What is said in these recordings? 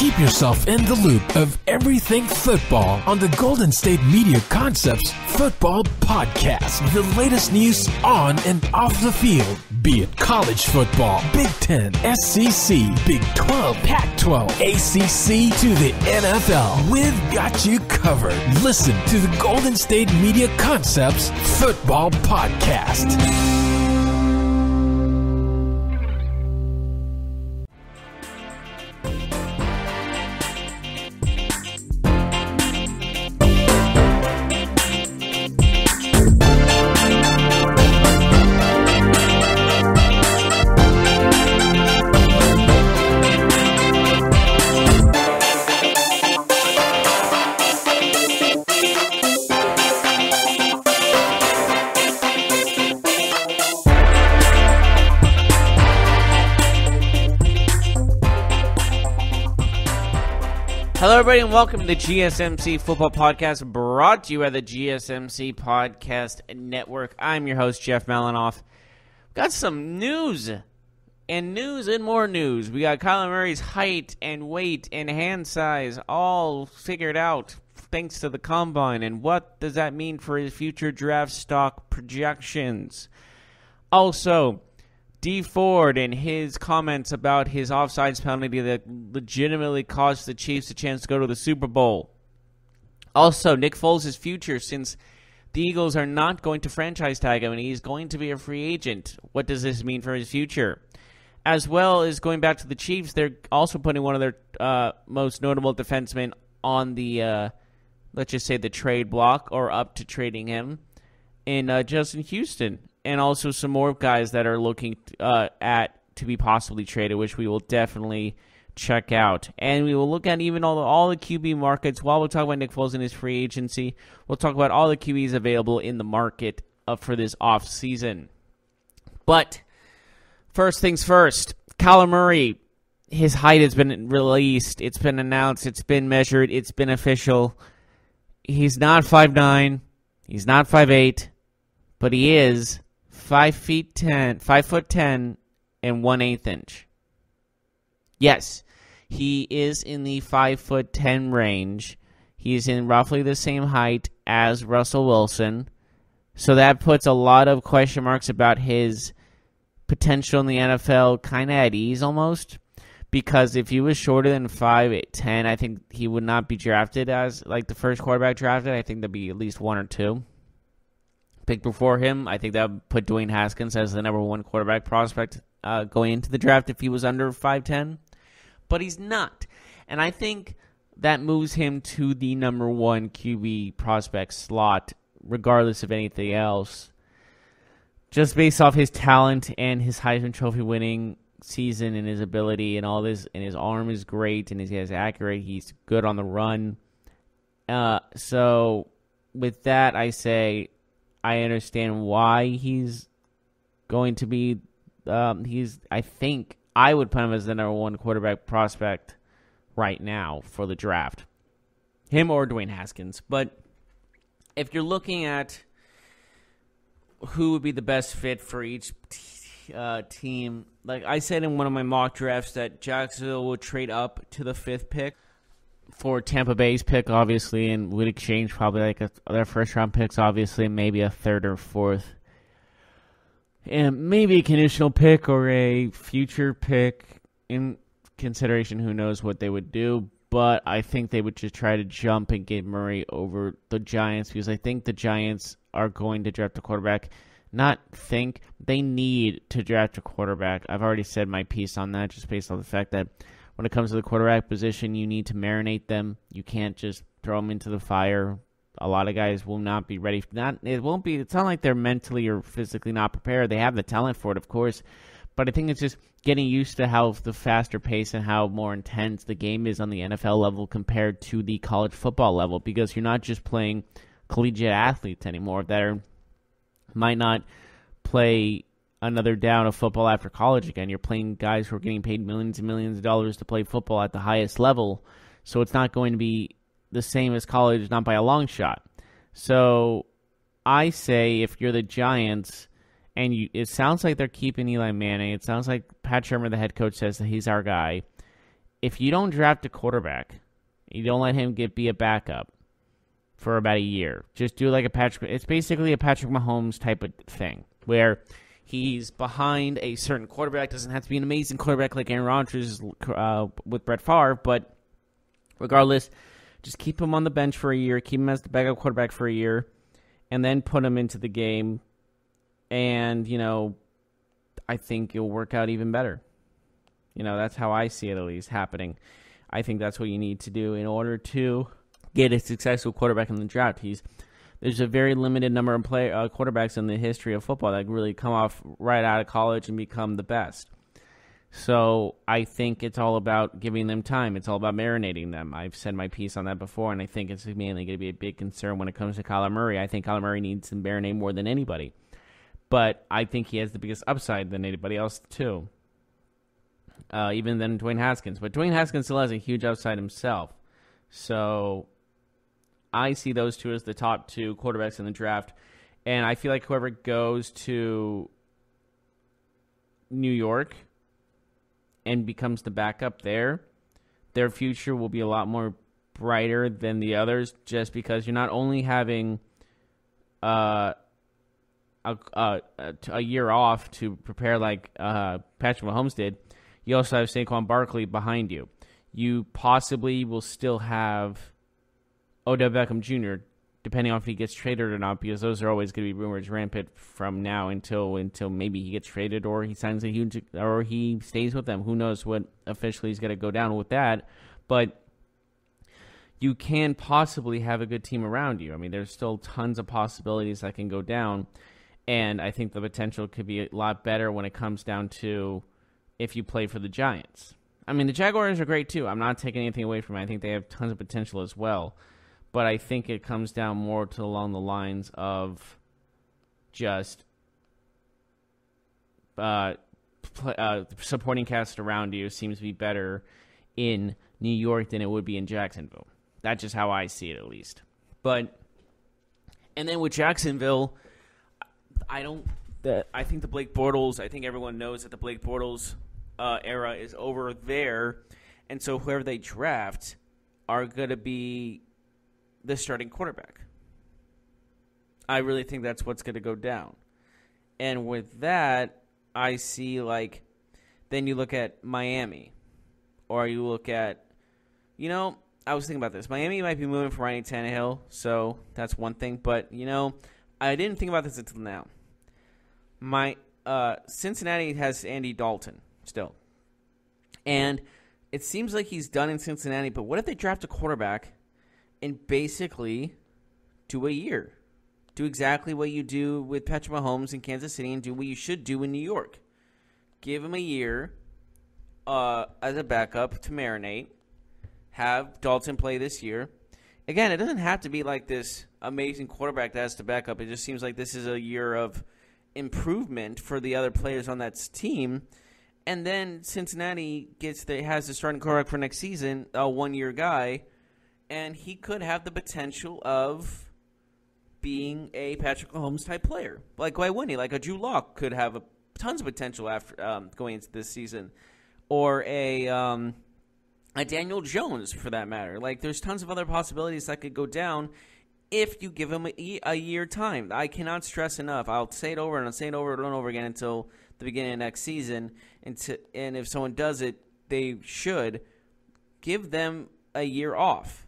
Keep yourself in the loop of everything football on the Golden State Media Concepts Football Podcast. The latest news on and off the field, be it college football, Big Ten, SEC, Big 12, Pac-12, ACC to the NFL. We've got you covered. Listen to the Golden State Media Concepts Football Podcast. Hello, everybody, and welcome to the GSMC Football Podcast, brought to you by the GSMC Podcast Network. I'm your host, Jeff Malinoff. Got some news and more news. We got Kyler Murray's height and weight and hand size all figured out thanks to the Combine. And what does that mean for his future draft stock projections? Also, D. Ford and his comments about his offsides penalty that legitimately cost the Chiefs a chance to go to the Super Bowl. Also, Nick Foles' future, since the Eagles are not going to franchise tag him and he's going to be a free agent. What does this mean for his future? As well as going back to the Chiefs, they're also putting one of their most notable defensemen on the, let's just say, the trade block, or up to trading him, in Justin Houston. And also some more guys that are looking to be possibly traded, which we will definitely check out. And we will look at even all the QB markets. While we'll talk about Nick Foles and his free agency, we'll talk about all the QBs available in the market for this offseason. But first things first, Kyler Murray, his height has been released. It's been announced. It's been measured. It's been official. He's not 5'9". He's not 5'8", but he is 5'10" and 1/8 inch. Yes, he is in the 5'10" range. He's in roughly the same height as Russell Wilson. So that puts a lot of question marks about his potential in the NFL kind of at ease almost. Because if he was shorter than 5'10", I think he would not be drafted as like the first quarterback drafted. I think there'd be at least one or two picked before him. I think that would put Dwayne Haskins as the number one quarterback prospect going into the draft if he was under 5'10". But he's not. And I think that moves him to the number one QB prospect slot, regardless of anything else. Just based off his talent and his Heisman Trophy winning season and his ability and all this, and his arm is great and he's accurate. He's good on the run. So with that, I say I understand why he's going to be. I think I would put him as the number one quarterback prospect right now for the draft. Him or Dwayne Haskins. But if you're looking at who would be the best fit for each team, like I said in one of my mock drafts that Jacksonville would trade up to the 5th pick for Tampa Bay's pick, obviously, and would exchange probably like their first-round picks, obviously, maybe a 3rd or 4th. And maybe a conditional pick or a future pick in consideration. Who knows what they would do. But I think they would just try to jump and get Murray over the Giants, because I think the Giants are going to draft a quarterback. They need to draft a quarterback. I've already said my piece on that, just based on the fact that when it comes to the quarterback position, you need to marinate them. You can't just throw them into the fire. A lot of guys will not be ready. It's not like they're mentally or physically not prepared. They have the talent for it, of course. But I think it's just getting used to how the faster pace and how more intense the game is on the NFL level compared to the college football level, because you're not just playing collegiate athletes anymore that might not play another down of football after college again. You're playing guys who are getting paid millions and millions of dollars to play football at the highest level. So it's not going to be the same as college, not by a long shot. So I say if you're the Giants, and it sounds like they're keeping Eli Manning. It sounds like Pat Shermer, the head coach, says that he's our guy. if you don't draft a quarterback, you don't let him be a backup for about a year. Just do like it's basically a Patrick Mahomes type of thing where he's behind a certain quarterback. Doesn't have to be an amazing quarterback like Aaron Rodgers with Brett Favre, but regardless, just keep him on the bench for a year, keep him as the backup quarterback for a year, and then put him into the game. And, I think it'll work out even better. That's how I see it at least happening. I think that's what you need to do in order to get a successful quarterback in the draft. There's a very limited number of quarterbacks in the history of football that really come off right out of college and become the best. So I think it's all about giving them time. It's all about marinating them. I've said my piece on that before, and I think it's mainly going to be a big concern when it comes to Kyler Murray. I think Kyler Murray needs to marinate more than anybody. But I think he has the biggest upside than anybody else, too. Even than Dwayne Haskins. But Dwayne Haskins still has a huge upside himself. So I see those two as the top two quarterbacks in the draft. And I feel like whoever goes to New York and becomes the backup there, their future will be a lot more brighter than the others, just because you're not only having a year off to prepare like Patrick Mahomes did, you also have Saquon Barkley behind you. You possibly will still have Odell Beckham Jr., depending on if he gets traded or not, because those are always going to be rumors rampant from now until maybe he gets traded or he signs or he stays with them. Who knows what officially is going to go down with that. But you can possibly have a good team around you. I mean, there's still tons of possibilities that can go down, and I think the potential could be a lot better when it comes down to if you play for the Giants. I mean, the Jaguars are great too. I'm not taking anything away from it. I think they have tons of potential as well. But I think it comes down more to along the lines of just supporting cast around you seems to be better in New York than it would be in Jacksonville. That's just how I see it, at least. And then with Jacksonville, I think the Blake Bortles, I think everyone knows that the Blake Bortles era is over there. And so whoever they draft are going to be the starting quarterback. I really think that's what's going to go down. And with that, I see then you look at Miami, or you look at, I was thinking about this. Miami might be moving for Ryan Tannehill, so that's one thing. But, I didn't think about this until now. Cincinnati has Andy Dalton still. And it seems like he's done in Cincinnati, but what if they draft a quarterback and basically do a year? Do exactly what you do with Patrick Mahomes in Kansas City and do what you should do in New York. Give him a year as a backup to marinate. Have Dalton play this year. Again, it doesn't have to be like this amazing quarterback that has to back up. It just seems like this is a year of improvement for the other players on that team. And then Cincinnati has the starting quarterback for next season, a one-year guy, and he could have the potential of being a Patrick Mahomes type player. Like, why wouldn't he? Like a Drew Lock could have tons of potential after going into this season. Or a Daniel Jones, for that matter. Like, there's tons of other possibilities that could go down if you give him a year time. I cannot stress enough. I'll say it over and I'll say it over and over again until the beginning of next season. And if someone does it, they should give them a year off.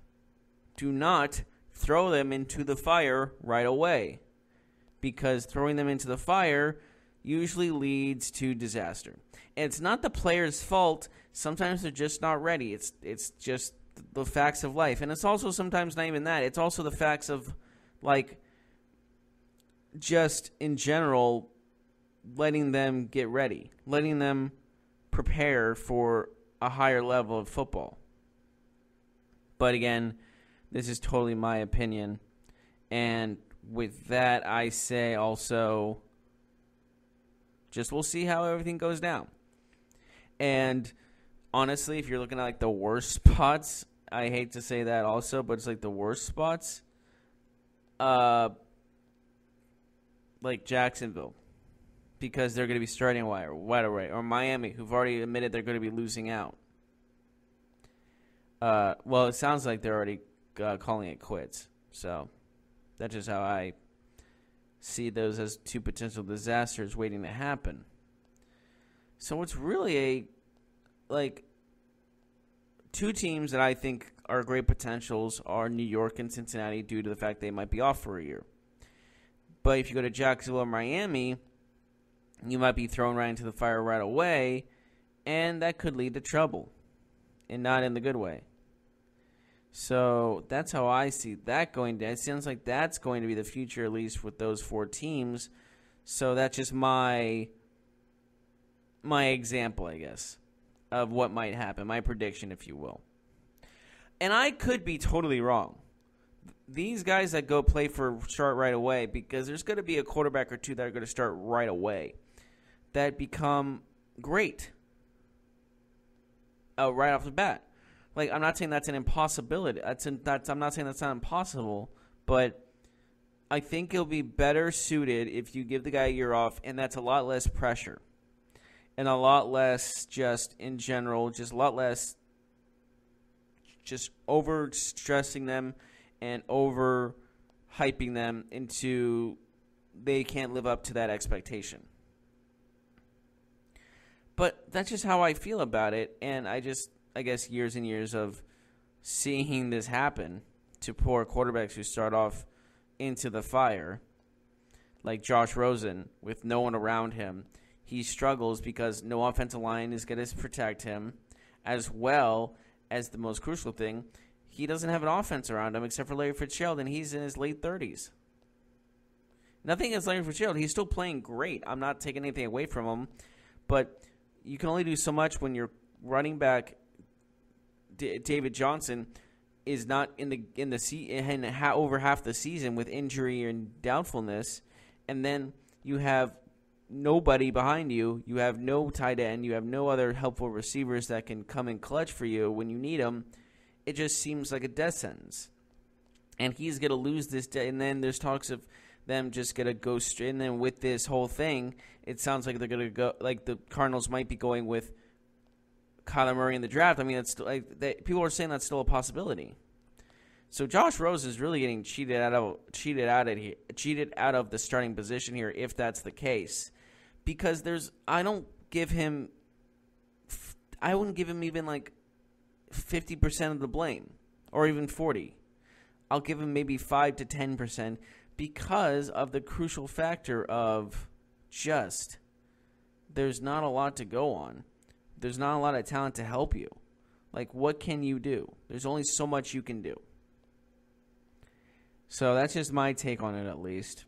Do not throw them into the fire right away, because throwing them into the fire usually leads to disaster. And it's not the player's fault. Sometimes they're just not ready. It's just the facts of life. And it's also sometimes not even that. It's also the facts of, just in general, letting them get ready, letting them prepare for a higher level of football. But again, this is totally my opinion. And with that, I say also, just we'll see how everything goes down. And honestly, if you're looking at the worst spots, I hate to say that also, but it's the worst spots, like Jacksonville, because they're going to be starting wide away, or Miami, who've already admitted they're going to be losing out. Well, it sounds like they're already calling it quits. So that's just how I see those as two potential disasters waiting to happen. So it's really two teams that I think are great potentials are New York and Cincinnati due to the fact they might be off for a year. But if you go to Jacksonville or Miami, you might be thrown right into the fire right away, and that could lead to trouble, and not in the good way. So that's how I see that going down. It sounds like that's going to be the future, at least with those four teams. So that's just my example, I guess, of what might happen, my prediction, if you will. And I could be totally wrong. These guys that go play for start right away, because there's going to be a quarterback or two that are going to start right away that become great right off the bat. Like, I'm not saying that's an impossibility. I'm not saying that's not impossible, but I think he'll be better suited if you give the guy a year off, and that's a lot less pressure. And a lot less just in general, just a lot less just over-stressing them and over-hyping them into they can't live up to that expectation. But that's just how I feel about it, and I guess years and years of seeing this happen to poor quarterbacks who start off into the fire, like Josh Rosen, with no one around him. He struggles because no offensive line is going to protect him, as well as the most crucial thing, he doesn't have an offense around him except for Larry Fitzgerald, and he's in his late 30s. Nothing against Larry Fitzgerald. He's still playing great. I'm not taking anything away from him, but you can only do so much when your running back David Johnson is not over half the season with injury and doubtfulness, and then you have nobody behind you. You have no tight end. You have no other helpful receivers that can come and clutch for you when you need them. It just seems like a death sentence, and he's gonna lose this day. And then there's talks of them just gonna go straight. And then with this whole thing, it sounds like they're gonna go like the Cardinals might be going with Kyler Murray in the draft. I mean, it's still, people are saying that's still a possibility. So Josh Rosen is really getting cheated out of the starting position here, if that's the case, because I wouldn't give him even like 50% of the blame, or even 40. I'll give him maybe 5 to 10% because of the crucial factor of just there's not a lot to go on. There's not a lot of talent to help you. Like, what can you do? There's only so much you can do. So that's just my take on it, at least.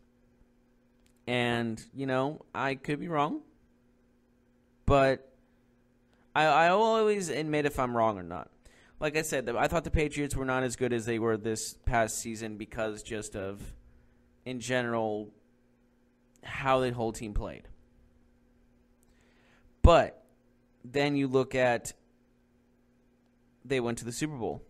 And, I could be wrong. But I always admit if I'm wrong or not. Like I said, I thought the Patriots were not as good as they were this past season because just of, in general, how the whole team played. But then you look at they went to the Super Bowl.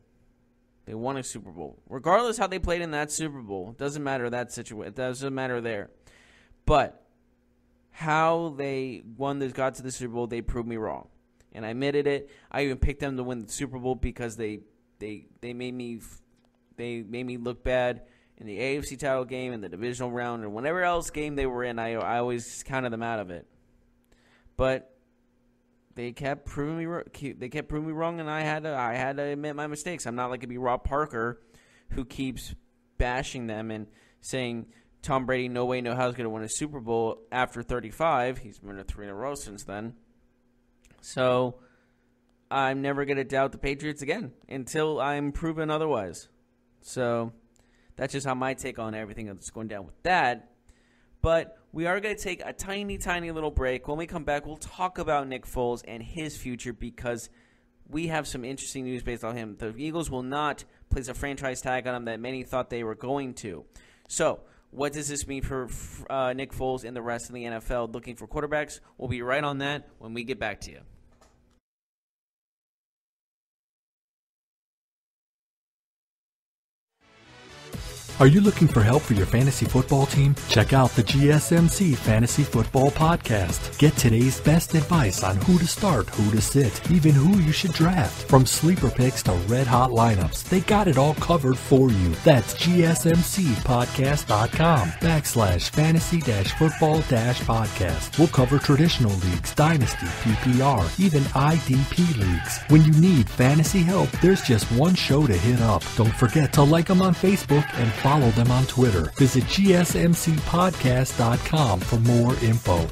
They won a Super Bowl. Regardless how they played in that Super Bowl, it doesn't matter that situation. It doesn't matter there. But how they got to the Super Bowl, they proved me wrong. And I admitted it. I even picked them to win the Super Bowl because they made me look bad in the AFC title game, in the divisional round, and whatever else game they were in. I always counted them out of it. But they kept proving me wrong, and I had to admit my mistakes. I'm not like it'd be Rob Parker, who keeps bashing them and saying Tom Brady no way no how is going to win a Super Bowl after 35. He's been to 3 in a row since then. So I'm never going to doubt the Patriots again until I'm proven otherwise. So that's just how my take on everything that's going down with that. But we are going to take a tiny, tiny little break. When we come back, we'll talk about Nick Foles and his future because we have some interesting news based on him. The Eagles will not place a franchise tag on him that many thought they were going to. So what does this mean for Nick Foles and the rest of the NFL looking for quarterbacks? We'll be right on that when we get back to you. Are you looking for help for your fantasy football team? Check out the GSMC Fantasy Football Podcast. Get today's best advice on who to start, who to sit, even who you should draft. From sleeper picks to red hot lineups, they got it all covered for you. That's gsmcpodcast.com/fantasy-football-podcast. We'll cover traditional leagues, dynasty, PPR, even IDP leagues. When you need fantasy help, there's just one show to hit up. Don't forget to like them on Facebook and follow them on Twitter. Visit gsmcpodcast.com for more info.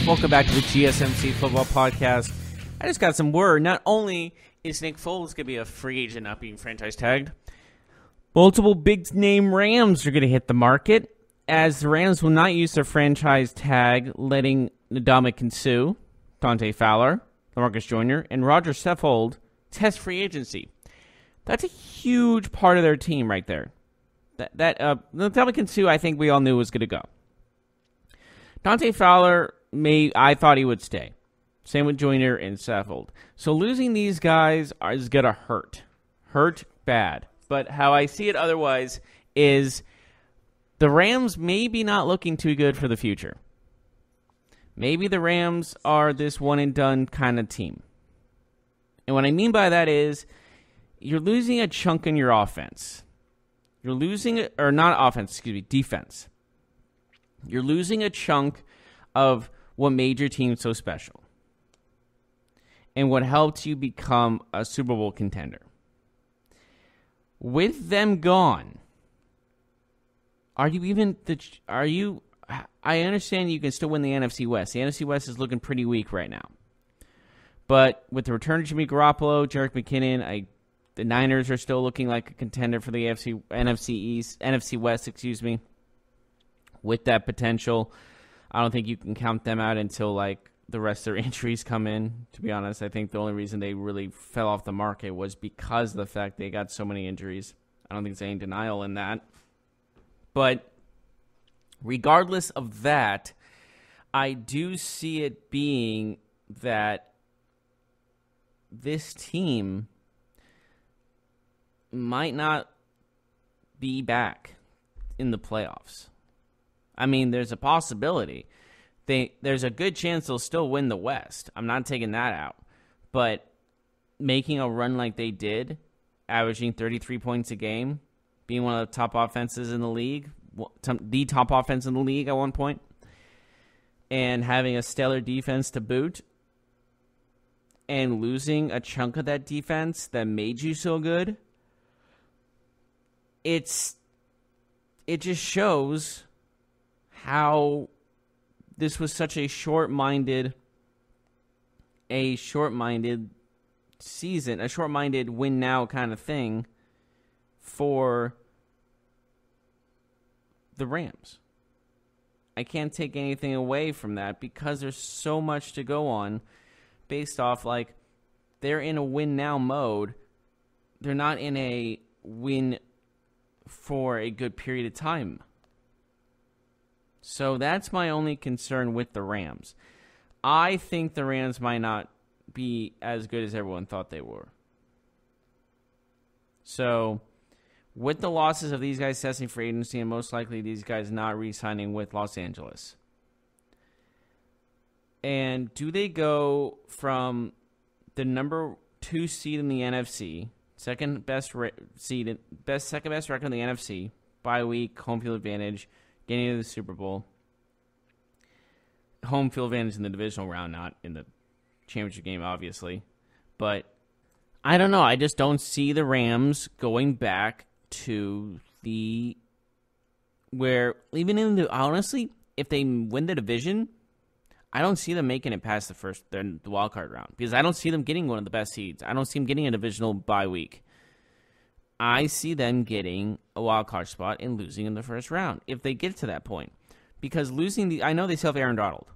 Welcome back to the GSMC Football Podcast. I just got some word. Not only is Nick Foles going to be a free agent not being franchise tagged, multiple big-name Rams are going to hit the market, as the Rams will not use their franchise tag, letting Ndamukong Suh, Dante Fowler, LaMarcus Joyner, and Roger Saffold test free agency. That's a huge part of their team right there. Ndamukong Suh, I think we all knew was going to go. Dante Fowler, I thought he would stay. Same with Joyner and Saffold. So losing these guys is going to hurt. Hurt bad. But how I see it otherwise is the Rams maybe not looking too good for the future. Maybe the Rams are this one-and-done kind of team. And what I mean by that is you're losing a chunk in your offense. You're losing, or not offense, defense. You're losing a chunk of what made your team so special and what helped you become a Super Bowl contender. With them gone, I understand you can still win the NFC West. The NFC West is looking pretty weak right now. But with the return of Jimmy Garoppolo, Jerick McKinnon, the Niners are still looking like a contender for the NFC West, with that potential. I don't think you can count them out until the rest of their injuries come in. To be honest, I think the only reason they really fell off the market was because of the fact they got so many injuries. I don't think there's any denial in that. But regardless of that, I do see it being that this team might not be back in the playoffs. I mean, there's a possibility. There's a good chance they'll still win the West. I'm not taking that out. But making a run like they did, averaging 33 points a game, being one of the top offenses in the league, the top offense in the league at one point, and having a stellar defense to boot, and losing a chunk of that defense that made you so good, it just shows how this was such a short-minded season, a short-minded win-now kind of thing for the Rams. I can't take anything away from that because there's so much to go on based off, they're in a win-now mode. They're not in a win for a good period of time. So that's my only concern with the Rams. I think the Rams might not be as good as everyone thought they were. So with the losses of these guys testing for agency and most likely these guys not re-signing with Los Angeles, and do they go from the number 2 seed in the NFC, second best record in the NFC, bye week, home field advantage, getting into the Super Bowl, home field advantage in the divisional round, not in the championship game, obviously. But I don't know. I just don't see the Rams going back to honestly, if they win the division, I don't see them making it past the wild card round because I don't see them getting one of the best seeds. I don't see them getting a divisional bye week. I see them getting a wild card spot and losing in the first round if they get to that point. Because I know they still have Aaron Donald.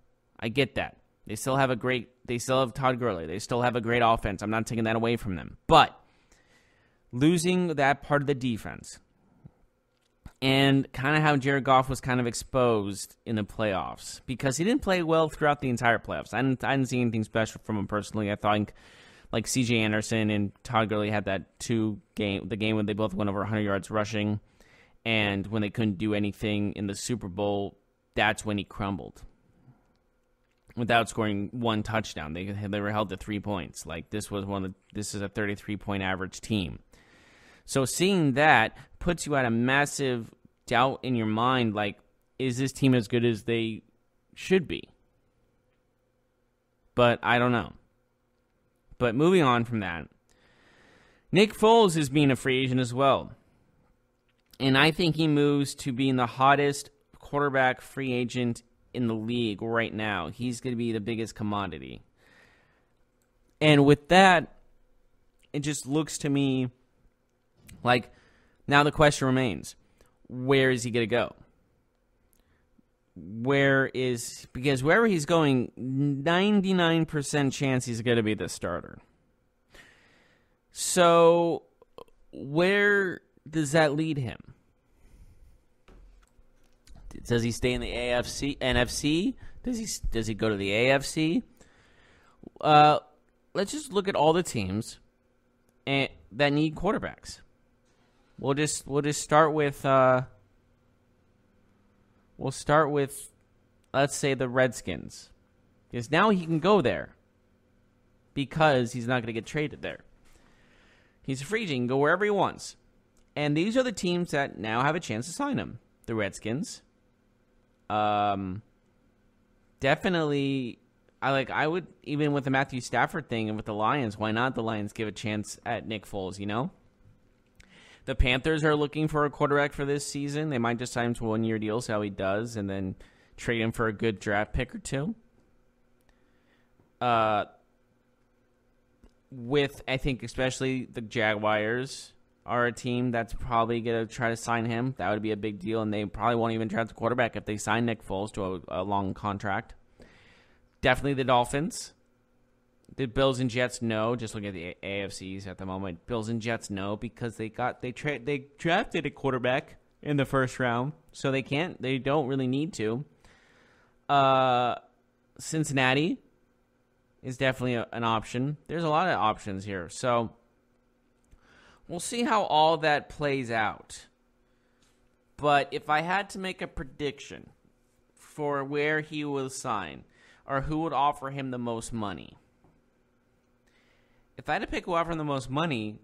I get that. They still have Todd Gurley. They still have a great offense. I'm not taking that away from them. But losing that part of the defense and kind of how Jared Goff was kind of exposed in the playoffs because he didn't play well throughout the entire playoffs. I didn't see anything special from him personally. I thought like C.J. Anderson and Todd Gurley had the game when they both went over 100 yards rushing, and when they couldn't do anything in the Super Bowl, that's when he crumbled. Without scoring one touchdown, they were held to 3 points. Like this is a 33-point average team. So seeing that puts you at a massive doubt in your mind. Like, is this team as good as they should be? But I don't know. But moving on from that, Nick Foles is being a free agent as well. And I think he moves to being the hottest quarterback free agent in the league right now. He's going to be the biggest commodity. And with that, it just looks to me like now the question remains, where is he going to go? Because wherever he's going, 99% chance he's going to be the starter. So where does that lead him? Does he stay in the NFC? Does he go to the AFC? Let's just look at all the teams that need quarterbacks. We'll just start with let's say the Redskins, because now he can go there because he's not going to get traded there. He's a free agent, he can go wherever he wants, and these are the teams that now have a chance to sign him. The Redskins. Definitely, I would, even with the Matthew Stafford thing and with the Lions, why not the Lions give a chance at Nick Foles, you know? The Panthers are looking for a quarterback for this season. They might just sign him to a one-year deal, see how he does, and then trade him for a good draft pick or two. With, I think, especially the Jaguars are a team that's probably going to try to sign him. That would be a big deal, and they probably won't even draft a quarterback if they sign Nick Foles to a long contract. Definitely the Dolphins. The Bills and Jets, no. Just look at the AFCs at the moment. Bills and Jets, no, because they drafted a quarterback in the first round, so they don't really need to. Cincinnati is definitely an option. There's a lot of options here, so we'll see how all that plays out. But if I had to make a prediction for where he will sign or who would offer him the most money, if I had to pick who offered him the most money,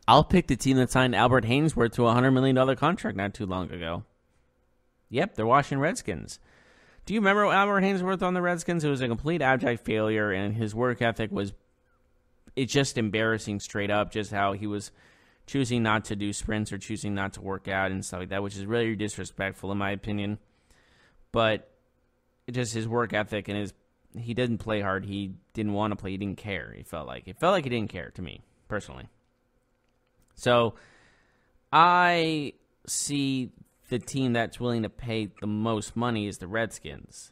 I'll pick the team that signed Albert Haynesworth to a $100 million contract not too long ago. Yep, they're Washington Redskins. Do you remember Albert Haynesworth on the Redskins? It was a complete abject failure, and his work ethic was just embarrassing straight up, just how he was choosing not to do sprints or choosing not to work out and stuff like that, which is really disrespectful in my opinion. But just his work ethic and he didn't play hard. He didn't want to play. He didn't care. It felt like he didn't care to me, personally. So I see the team that's willing to pay the most money is the Redskins.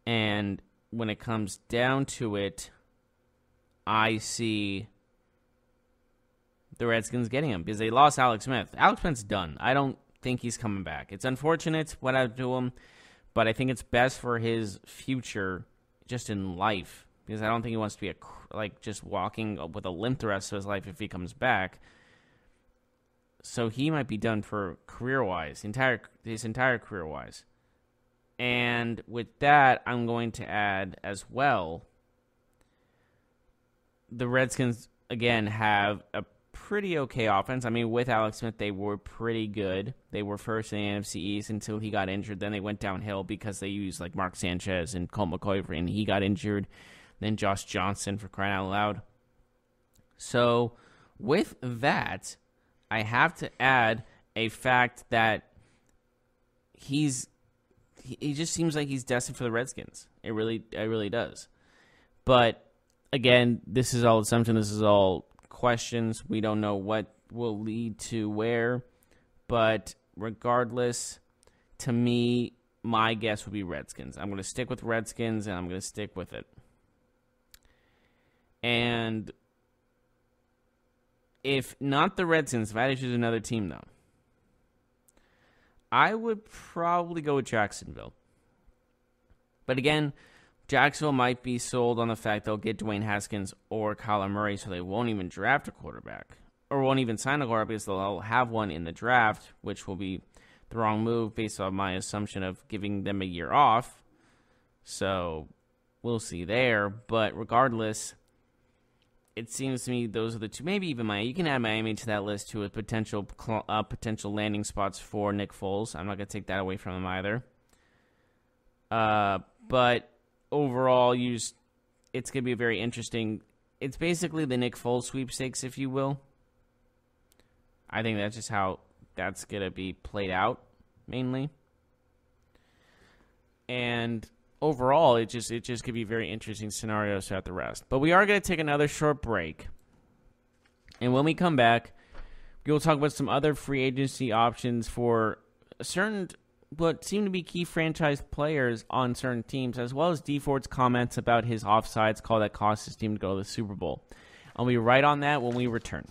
And when it comes down to it, I see the Redskins getting him because they lost Alex Smith. Alex Smith's done. I don't think he's coming back. It's unfortunate what happened to him, but I think it's best for his future just in life because I don't think he wants to be just walking with a limp the rest of his life if he comes back. So he might be done for career-wise, his entire career-wise. And with that, I'm going to add as well, the Redskins, again, have a pretty okay offense. I mean, with Alex Smith, they were pretty good. They were first in the NFC East until he got injured. Then they went downhill because they used like Mark Sanchez and Colt McCoy, and he got injured. Then Josh Johnson, for crying out loud. So with that, I have to add a fact that he's he just seems like he's destined for the Redskins. It really does. But again, this is all assumption. This is all questions. We don't know what will lead to where. But regardless, to me, my guess would be Redskins. I'm going to stick with Redskins, and I'm going to stick with it. And if not the Redskins, if I had to choose another team, though, I would probably go with Jacksonville. But again, Jacksonville might be sold on the fact they'll get Dwayne Haskins or Kyler Murray, so they won't even draft a quarterback. Or won't even sign a quarterback because they'll have one in the draft, which will be the wrong move based on my assumption of giving them a year off. So we'll see there. But regardless, it seems to me those are the two. Maybe even Miami. You can add Miami to that list too, with potential landing spots for Nick Foles. I'm not going to take that away from him either. But overall, it's going to be very interesting. It's basically the Nick Foles sweepstakes, if you will. I think that's just how that's going to be played out, mainly. And overall, it just could be very interesting scenarios throughout the rest. But we are going to take another short break. And when we come back, we will talk about some other free agency options for certain what seem to be key franchise players on certain teams, as well as D Ford's comments about his offsides call that cost his team to go to the Super Bowl. I'll be right on that when we return.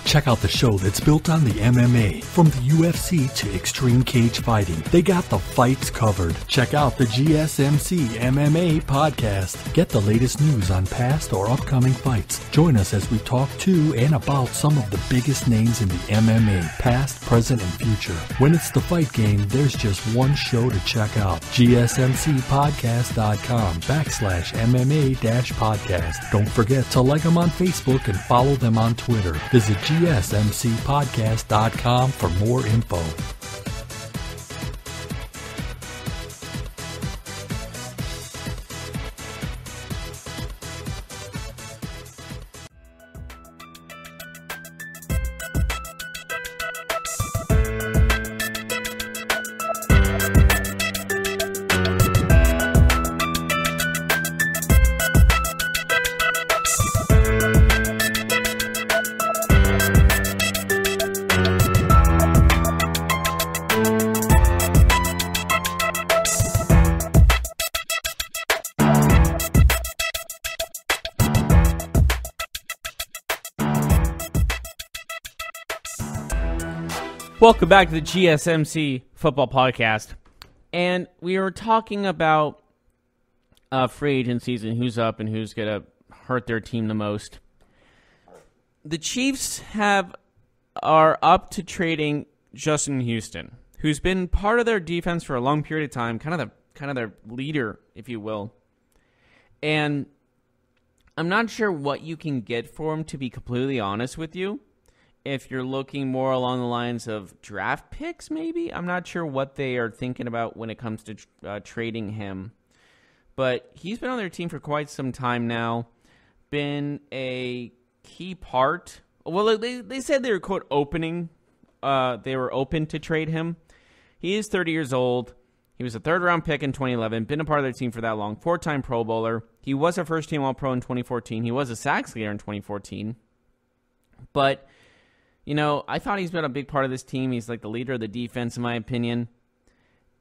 Check out the show that's built on the MMA. From the UFC to extreme cage fighting, they got the fights covered. Check out the GSMC MMA podcast. Get the latest news on past or upcoming fights. Join us as we talk to and about some of the biggest names in the MMA, past, present, and future. When it's the fight game, there's just one show to check out. GSMCpodcast.com/MMA-podcast. Don't forget to like them on Facebook and follow them on Twitter. Visit GSMCpodcast.com for more info. Welcome back to the GSMC Football Podcast. And we are talking about free agencies and who's up and who's going to hurt their team the most. The Chiefs are up to trading Justin Houston, who's been part of their defense for a long period of time, kind of their leader, if you will. And I'm not sure what you can get for him, to be completely honest with you. If you're looking more along the lines of draft picks, maybe. I'm not sure what they are thinking about when it comes to trading him. But he's been on their team for quite some time now. Been a key part. Well, they said they were, quote, opening. They were open to trade him. He is 30 years old. He was a third-round pick in 2011. Been a part of their team for that long. 4-time Pro Bowler. He was a first-team All-Pro in 2014. He was a sacks leader in 2014. But I thought he's been a big part of this team. He's like the leader of the defense, in my opinion.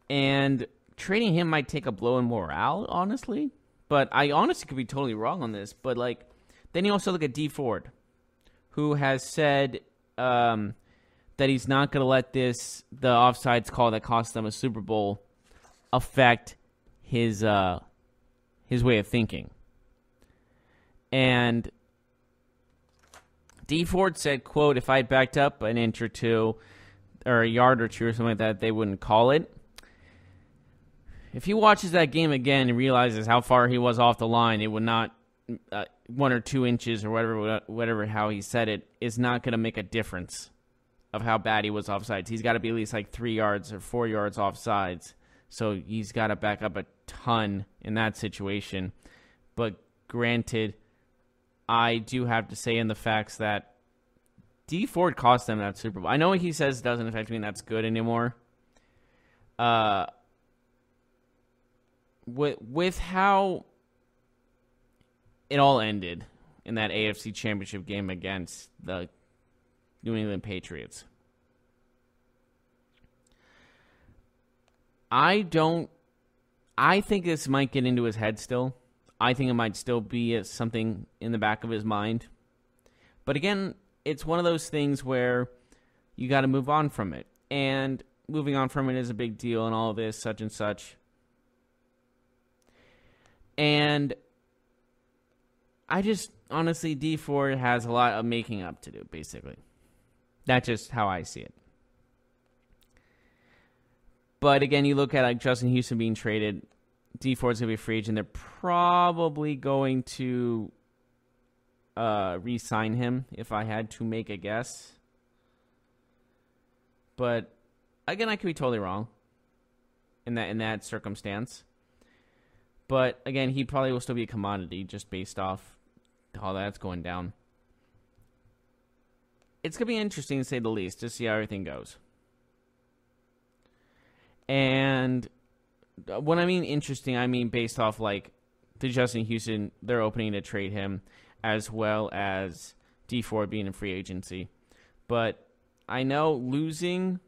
And trading him might take a blow in morale, honestly. But I honestly could be totally wrong on this. But, then you also look at D Ford, who has said that he's not going to let the offsides call that cost them a Super Bowl affect his way of thinking. And D Ford said, quote, if I had backed up an inch or two or a yard or two or something like that, they wouldn't call it. If he watches that game again and realizes how far he was off the line, it would not 1 or 2 inches or whatever how he said it is not going to make a difference of how bad he was offsides. He's got to be at least 3 yards or 4 yards offsides. So he's got to back up a ton in that situation. But granted, I do have to say in the facts that D Ford cost them that Super Bowl. I know he says it doesn't affect me and that's good anymore. With how it all ended in that AFC Championship game against the New England Patriots, I think this might get into his head still. I think it might still be something in the back of his mind. But again, it's one of those things where you got to move on from it. And moving on from it is a big deal and all of this, such and such. And I just, honestly, D Ford has a lot of making up to do, basically. That's just how I see it. But again, you look at like Justin Houston being traded. D Ford's going to be a free agent. They're probably going to re-sign him, if I had to make a guess. But again, I could be totally wrong in that circumstance. But again, he probably will still be a commodity just based off how that's going down. It's going to be interesting to say the least to see how everything goes. And when I mean interesting, I mean based off like the Justin Houston, they're opening to trade him, as well as D Ford being in free agency. But I know losing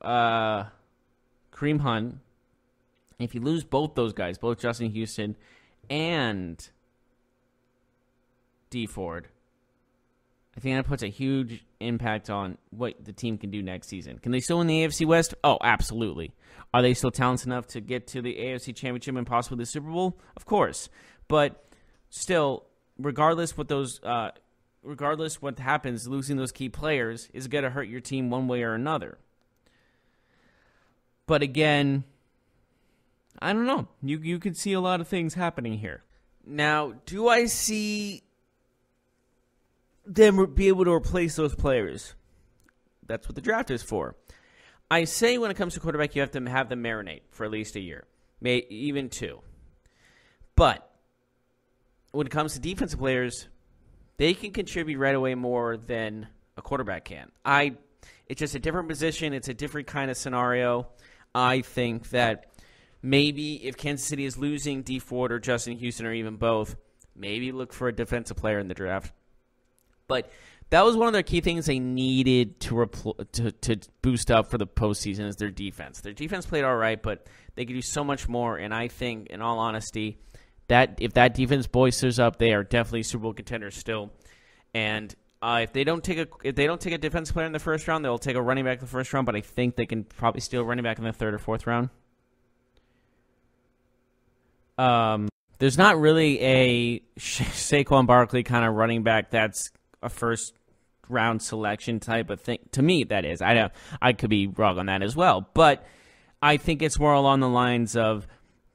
Kareem Hunt, if you lose both those guys, both Justin Houston and D Ford, I think that puts a huge impact on what the team can do next season. Can they still win the AFC West? Oh, absolutely. Are they still talented enough to get to the AFC Championship and possibly the Super Bowl? Of course. But still, regardless what happens, losing those key players is going to hurt your team one way or another. But again, I don't know. You can see a lot of things happening here. Now, do I see them be able to replace those players? That's what the draft is for. I say when it comes to quarterback, you have to have them marinate for at least a year, even 2. But when it comes to defensive players, they can contribute right away more than a quarterback can. It's just a different position. It's a different kind of scenario. I think that maybe if Kansas City is losing D Ford or Justin Houston or even both, maybe look for a defensive player in the draft. But that was one of their key things they needed to boost up for the postseason is their defense. Their defense played all right, but they could do so much more. And I think, in all honesty, that if that defense boisters up, they are definitely Super Bowl contenders still. And if they don't take a defensive player in the first round, they'll take a running back in the first round. But I think they can probably steal a running back in the third or fourth round. There's not really a Saquon Barkley kind of running back that's a first round selection type of thing. To me, that is. I could be wrong on that as well. But I think it's more along the lines of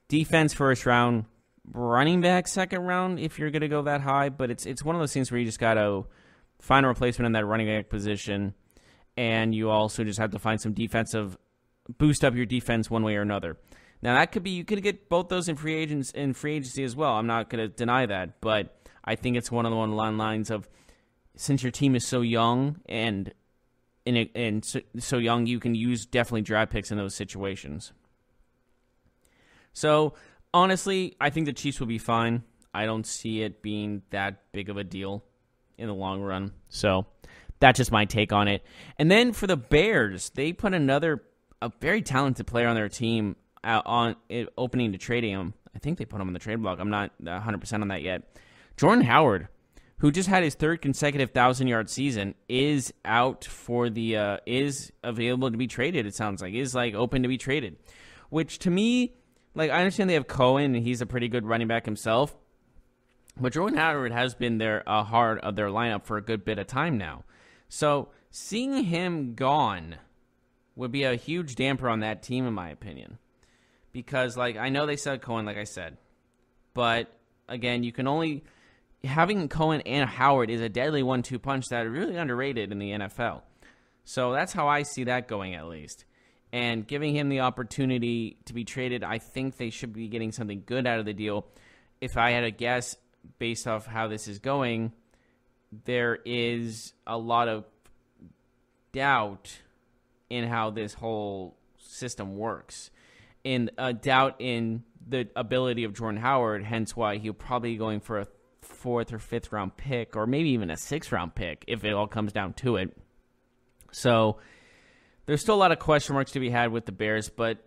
defense first round, running back second round if you're going to go that high. But it's one of those things where you just got to find a replacement in that running back position. And you also just have to find some boost up your defense one way or another. Now, that could be, you could get both those in free agency as well. I'm not going to deny that, but I think it's one of the lines of, since your team is so young and so young, you can use definitely draft picks in those situations. So, honestly, I think the Chiefs will be fine. I don't see it being that big of a deal in the long run. So, that's just my take on it. And then for the Bears, they put a very talented player on their team on it, opening to trading him. I think they put him on the trade block. I'm not 100% on that yet. Jordan Howard, who just had his third consecutive 1,000-yard season, is out for is available to be traded. It sounds like is open to be traded, which to me, I understand they have Cohen and he's a pretty good running back himself, but Jordan Howard has been a heart of their lineup for a good bit of time now. So seeing him gone would be a huge damper on that team, in my opinion. Because, I know they said Cohen, like I said. But, again, you can only... Having Cohen and Howard is a deadly 1-2 punch that are really underrated in the NFL. So that's how I see that going, at least. And giving him the opportunity to be traded, I think they should be getting something good out of the deal. If I had a guess, based off how this is going, there is a lot of doubt in how this whole system works, and a doubt in the ability of Jordan Howard, hence why he'll probably be going for a 4th or 5th round pick, or maybe even a 6th round pick if it all comes down to it. So there's still a lot of question marks to be had with the Bears, but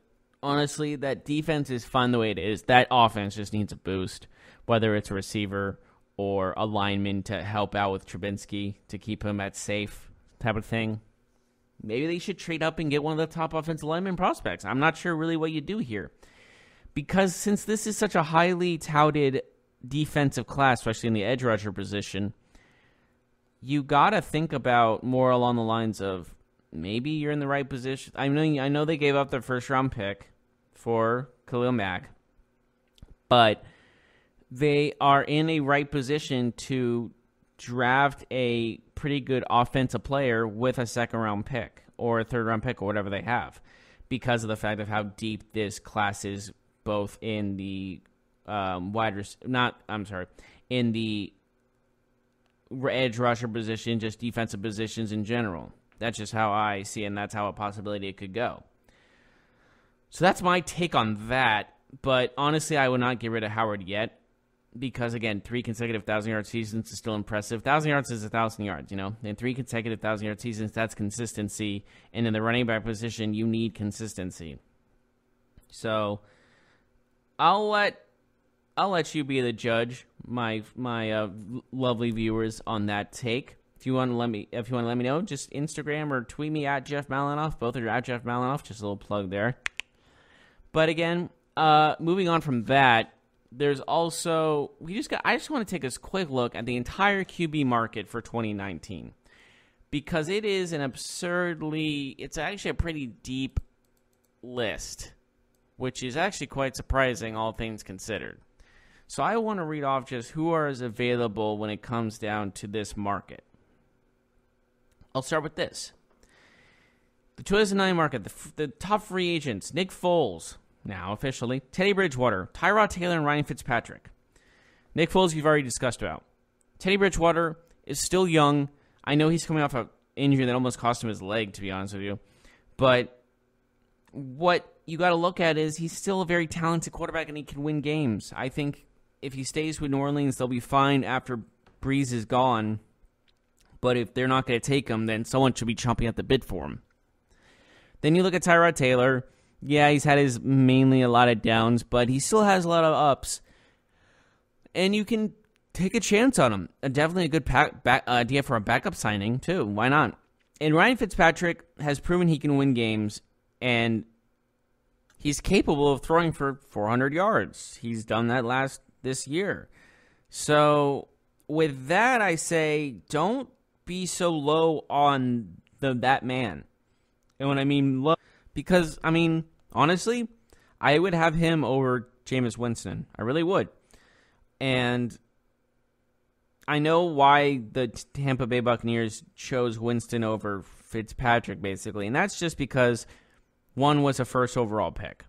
honestly, that defense is fine the way it is. That offense just needs a boost, whether it's a receiver or a lineman to help out with Trubinsky to keep him at safe type of thing. Maybe they should trade up and get one of the top offensive lineman prospects. I'm not sure really what you do here. Because since this is such a highly touted defensive class, especially in the edge rusher position, you got to think about more along the lines of maybe you're in the right position. I know they gave up their 1st round pick for Khalil Mack, but they are in a right position to draft a pretty good offensive player with a 2nd round pick or a 3rd round pick or whatever they have, because of the fact of how deep this class is, both in the in the edge rusher position, just defensive positions in general. That's just how I see it, and that's how a possibility it could go. So that's my take on that, but honestly, I would not get rid of Howard yet, because, again, 3 consecutive 1,000-yard seasons is still impressive. 1,000 yards is 1,000 yards, In 3 consecutive 1,000-yard seasons, that's consistency. And in the running back position, you need consistency. So I'll let you be the judge, my lovely viewers, on that take. If you want to let me know, just Instagram or tweet me at Jeff Malinoff. Both are at Jeff Malinoff. Just a little plug there. But again, moving on from that, there's also I just want to take a quick look at the entire QB market for 2019, because it is it's actually a pretty deep list, which is actually quite surprising, all things considered. So I want to read off just who is available when it comes down to this market. I'll start with this. The 2009 market, the top free agents: Nick Foles, now officially, Teddy Bridgewater, Tyrod Taylor, and Ryan Fitzpatrick. Nick Foles, you've already discussed about. Teddy Bridgewater is still young. I know he's coming off an injury that almost cost him his leg, to be honest with you. But what you got to look at is he's still a very talented quarterback, and he can win games. I think if he stays with New Orleans, they'll be fine after Breeze is gone. But if they're not going to take him, then someone should be chomping at the bit for him. Then you look at Tyrod Taylor. Yeah, he's had mainly a lot of downs, but he still has a lot of ups. And you can take a chance on him. Definitely a good idea for a backup signing, too. Why not? And Ryan Fitzpatrick has proven he can win games, and he's capable of throwing for 400 yards. He's done that this year. So with that, I say don't be so low on that man. And when I mean low, because, honestly, I would have him over Jameis Winston. I really would. And I know why the Tampa Bay Buccaneers chose Winston over Fitzpatrick, basically. And that's just because one was a first overall pick,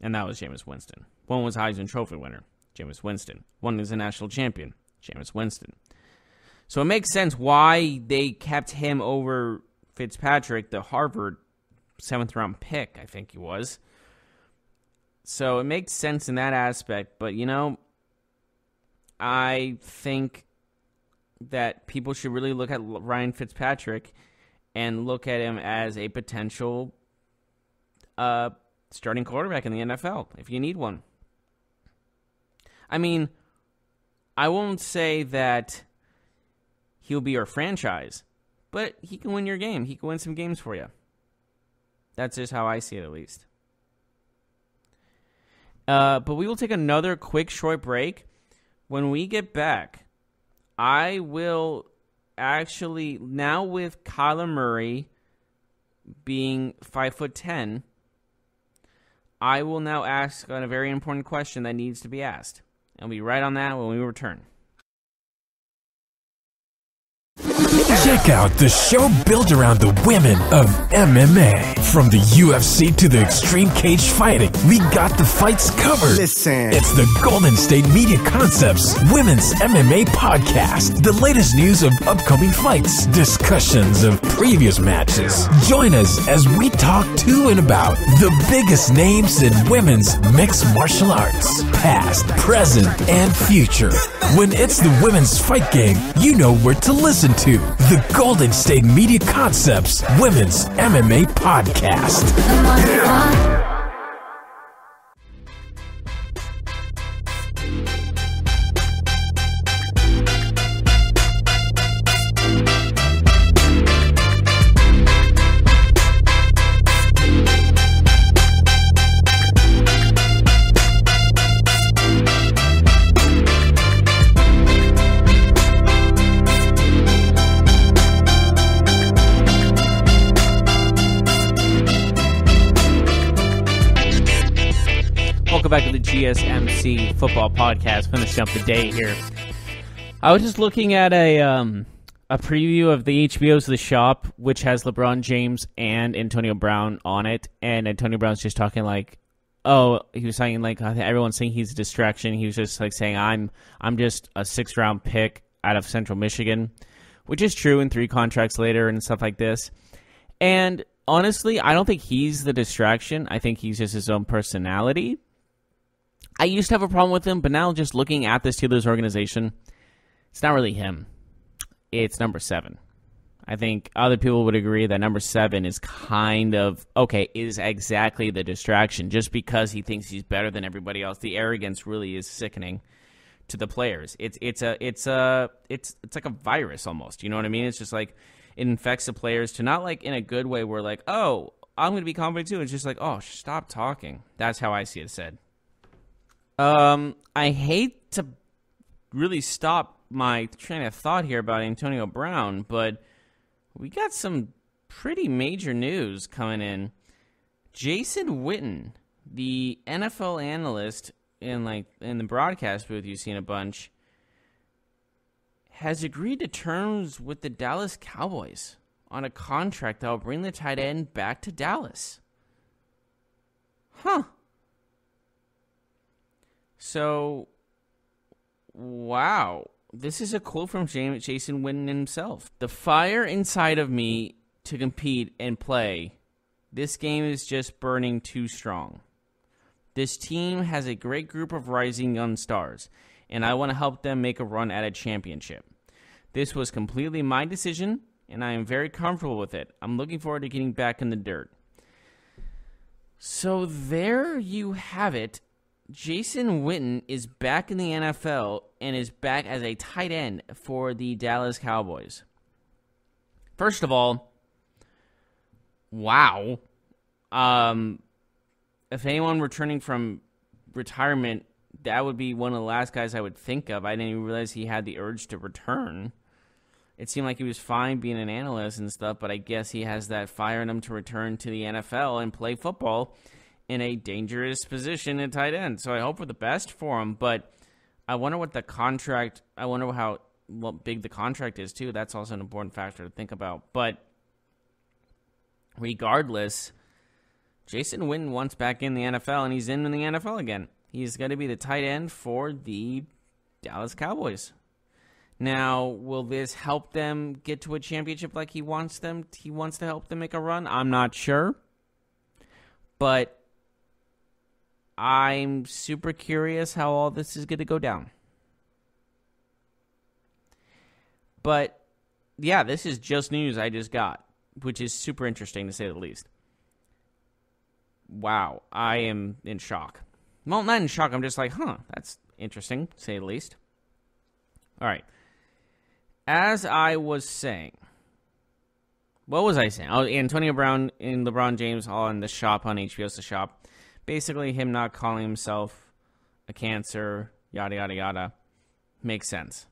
and that was Jameis Winston. One was Heisman Trophy winner, Jameis Winston. One is a national champion, Jameis Winston. So it makes sense why they kept him over Fitzpatrick, the Harvard 7th-round pick, I think he was. So it makes sense in that aspect. But, I think that people should really look at Ryan Fitzpatrick and look at him as a potential starting quarterback in the NFL, if you need one. I won't say that he'll be your franchise, but he can win your game. He can win some games for you. That's just how I see it, at least. But we will take another quick, short break. When we get back, I will actually, now with Kyler Murray being 5'10", I will now ask a very important question that needs to be asked. And we'll be right on that when we return. Check out the show built around the women of MMA. From the UFC to the extreme cage fighting, we got the fights covered. Listen. It's the Golden State Media Concepts Women's MMA Podcast. The latest news of upcoming fights, discussions of previous matches. Join us as we talk to and about the biggest names in women's mixed martial arts, past, present, and future. When it's the women's fight game, you know where to listen to. The Golden State Media Concepts Women's MMA Podcast. Welcome back to the GSMC Football Podcast. Finish up the day here. I was just looking at a preview of the HBO's The Shop, which has LeBron James and Antonio Brown on it, and Antonio Brown's just talking like, oh, he was saying like everyone's saying he's a distraction. He was just like saying I'm just a 6th round pick out of Central Michigan, which is true. And 3 contracts later and stuff like this, and honestly, I don't think he's the distraction. I think he's just his own personality. I used to have a problem with him, but now just looking at the Steelers organization, it's not really him. It's number 7. I think other people would agree that number 7 is kind of, is exactly the distraction. Just because he thinks he's better than everybody else, the arrogance really is sickening to the players. It's like a virus almost. You know what I mean? It's just like it infects the players to not like in a good way where like, oh, I'm going to be confident too. It's just like, oh, stop talking. That's how I see it said. I hate to really stop my train of thought here about Antonio Brown, but we got some pretty major news coming in. Jason Witten, the NFL analyst in the broadcast booth you've seen a bunch, has agreed to terms with the Dallas Cowboys on a contract that will bring the tight end back to Dallas. Huh. So, wow. This is a quote from Jason Witten himself. The fire inside of me to compete and play, this game is just burning too strong. This team has a great group of rising young stars, and I want to help them make a run at a championship. This was completely my decision, and I am very comfortable with it. I'm looking forward to getting back in the dirt. So there you have it. Jason Witten is back in the NFL and is back as a tight end for the Dallas Cowboys. First of all, wow. If anyone returning from retirement, that would be one of the last guys I would think of. I didn't even realize he had the urge to return. It seemed like he was fine being an analyst and stuff, but I guess he has that fire in him to return to the NFL and play football in a dangerous position at tight end. So I hope for the best for him, but I wonder what I wonder what big the contract is too. That's also an important factor to think about. But regardless, Jason Witten wants back in the NFL, and he's in the NFL again. He's going to be the tight end for the Dallas Cowboys. Now, will this help them get to a championship like he wants to help them make a run? I'm not sure. But I'm super curious how all this is going to go down. But, yeah, this is just news I just got, which is super interesting to say the least. Wow, I am in shock. Well, not in shock, I'm just like, that's interesting, to say the least. All right. As I was saying, what was I saying? Oh, Antonio Brown and LeBron James on The Shop, on HBO's The Shop. Basically, him not calling himself a cancer, yada, yada, yada, makes sense.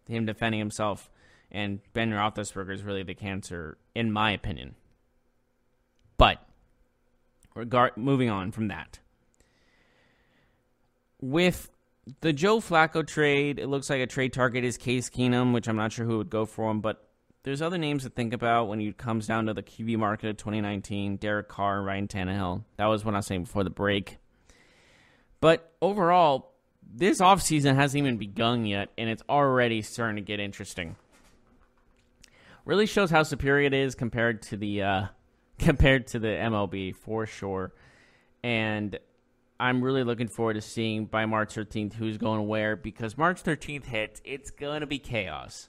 Him defending himself and Ben Roethlisberger is really the cancer, in my opinion. But, moving on from that. With the Joe Flacco trade, it looks like a trade target is Case Keenum, which I'm not sure who would go for him, but there's other names to think about when it comes down to the QB market of 2019, Derek Carr, Ryan Tannehill. That was what I was saying before the break. But overall, this offseason hasn't even begun yet, and it's already starting to get interesting. Really shows how superior it is compared to the MLB, for sure. And I'm really looking forward to seeing by March 13th who's going where, because March 13th hits, it's going to be chaos.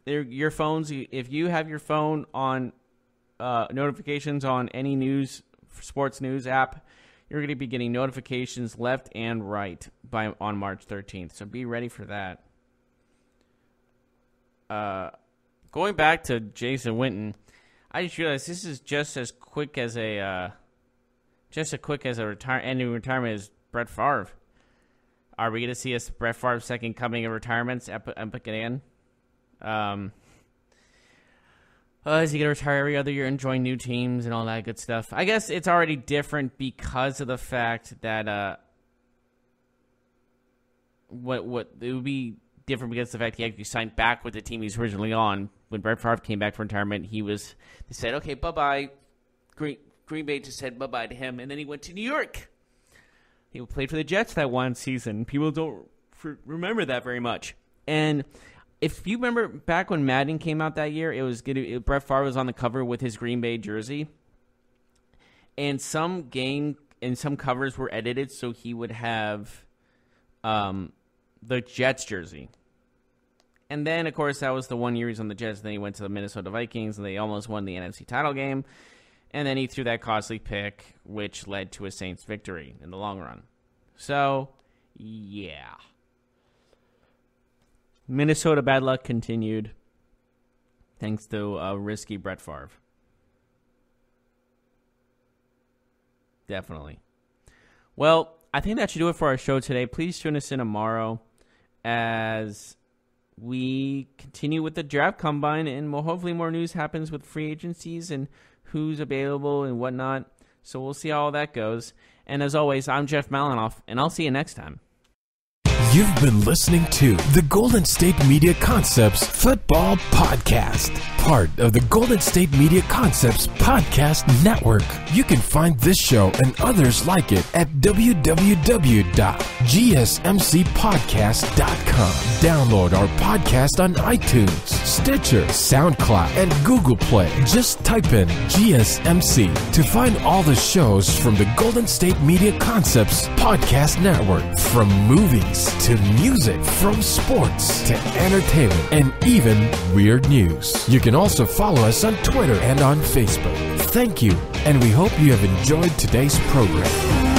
Your phones, if you have your phone on notifications on any sports news app, you're going to be getting notifications left and right on March 13th. So be ready for that. Going back to Jason Witten, I just realized this is just as quick as a ending retirement as Brett Favre. Are we going to see a Brett Favre second coming of retirements epic again? Is he going to retire every other year and join new teams and all that good stuff? I guess it's already different because of the fact that what it would be different because of the fact he actually signed back with the team he's originally on. When Brett Favre came back from retirement, they said, okay, bye-bye. Green Bay just said bye-bye to him, and then he went to New York. He played for the Jets that one season. People don't remember that very much. And if you remember back when Madden came out that year, Brett Favre was on the cover with his Green Bay jersey. And some covers were edited so he would have the Jets jersey. And then, of course, that was the 1 year he was on the Jets. Then he went to the Minnesota Vikings, and they almost won the NFC title game. And then he threw that costly pick, which led to a Saints victory in the long run. So, yeah. Minnesota bad luck continued, thanks to a risky Brett Favre. Definitely. Well, I think that should do it for our show today. Please tune us in tomorrow as we continue with the draft combine, and hopefully more news happens with free agencies and who's available and whatnot. So we'll see how all that goes. And as always, I'm Jeff Malinoff, and I'll see you next time. You've been listening to the Golden State Media Concepts Football Podcast, part of the Golden State Media Concepts Podcast Network. You can find this show and others like it at www.gsmcpodcast.com. Download our podcast on iTunes, Stitcher, SoundCloud, and Google Play. Just type in GSMC to find all the shows from the Golden State Media Concepts Podcast Network, from movies to music, from sports to entertainment, and even weird news. You can also follow us on Twitter and on Facebook. Thank you, and we hope you have enjoyed today's program.